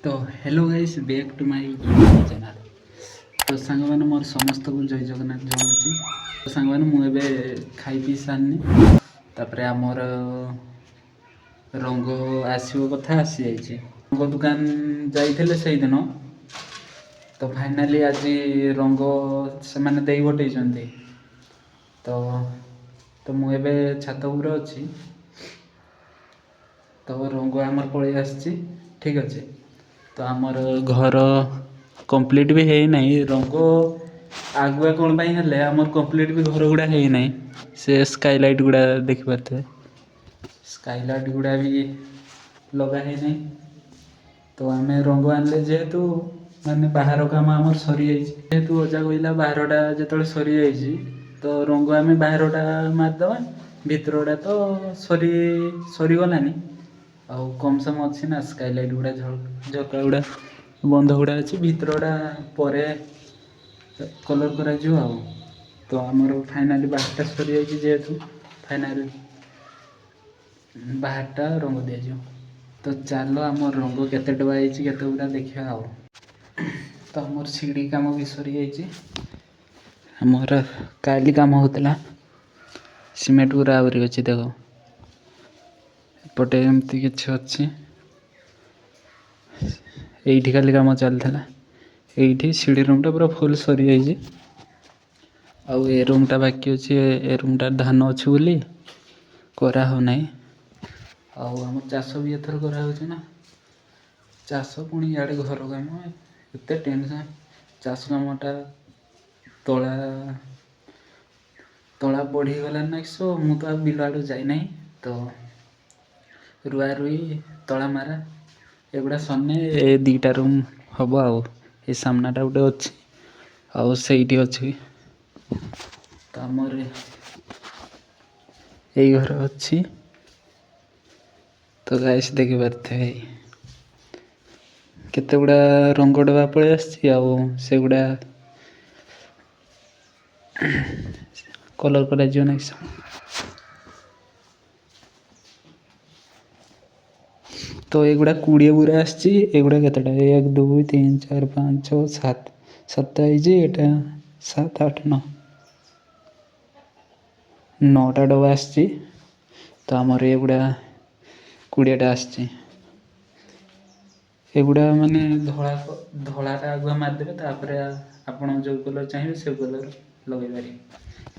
तो hello guys back to my YouTube channel. तो सांग मैंने मोर समस्त को जय जगन्नाथ जनाऊँगी। तो सांग मैंने मुझे खाई पी सारनी तापर आमर रंग आसो कथा आसी जाइए रंग दुकान जाइए से दिन। तो फाइनाली आज रंग से मैंने दे बटे तो तो मुझे छात उपर अच्छी तो रंग आमर पलि आसी ठीक अच्छे। तो आमर घर कंप्लीट भी है ना रंग आगुआ कौन पाई हेले आमर कंप्लीट भी घर गुड़ा है ना से स्काईलाइट गुड़ा देखिपारे स्काईलाइट गुड़ा भी लगा है नहीं। तो आम रंग आनले जेहेतु माने बाहर काम आमर सरी जेहेतु अजा कहला बाहरटा जो सरी जाइए तो रंग आम बाहरटा मारिदे भितरटा तो सरीगलानी आउ कम सम अच्छी ना स्काईलाइट गुड़ा झरका गुड़ा बंध गुड़ा अच्छी भितरटा पर कलर करा तो आमर फाइनाली बाहरटा सरी जाइए जेहेतु फाइनाल बाहरटा रंग दिज्व। तो चलो आम रंग केते डबा केते गुड़ा देखा आ तो आमर सीढ़ी काम भी सरी जाइए आमर काली काम होता सीमेंट गुरा आहरी अच्छी देख एपटे एमती किसी अच्छी ये खाली कम चलता ये सीढ़ी रूमटा पूरा फुल सरी जाइए आउ ए रूमटा बाकी अच्छे ए रूमटा धान अच्छी बोली करा हो ना आम चाष भी एथर कराना चाष पुणी इे घर कम एत टेंशन चाष कमटा तला तला बढ़ीगला ना सो मु तो बिल आड़ जाना तो रुआ रुई तला मारा एगुड़ा सन्ने ए दीटा रूम हम आ सामनाटा गोटे अच्छी आउ सही अच्छी तो आमर यही घर अच्छी। तो गाइस देखी पारे केते गुड़ा रंग डबा पलि आसे गुड़ा कलर करा ना तो एगुड़ा 20 बुरा आसगुड़ा केतटा 1 2 3 4 5 6 7 7 एटा 7 8 9 9टा डबा आसची। तो आमर एगुड़ा 20टा आसची एगुड़ा माने धलाटा आगुआ मारिदेवे तापर आपण जो कलर चाहिए से कलर लगे पारे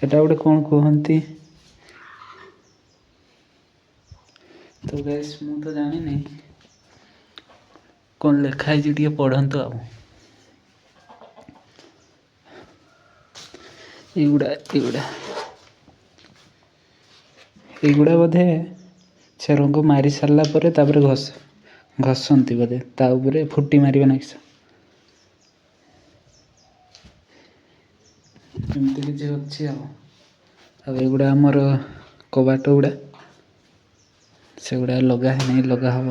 एटा गोटे कौन कहती तो गैस मु तो जानी नहीं कौन लिखाई टे पढ़ंतु एगुड़ा बोधे से रंग मारी सारा पर घसंती बोधे ताऊपर फुटी मारे ना एमती किसी अच्छी आगुड़ा आमर कबाट गुड़ा से गुड़ा लगा है नहीं लगा हम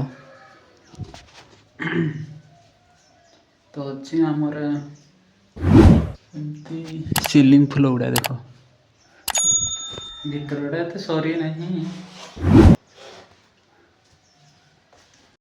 तो अच्छी आमर एमती सीलिंग फुल गुड़ा देख भीतरटा तो सरी ना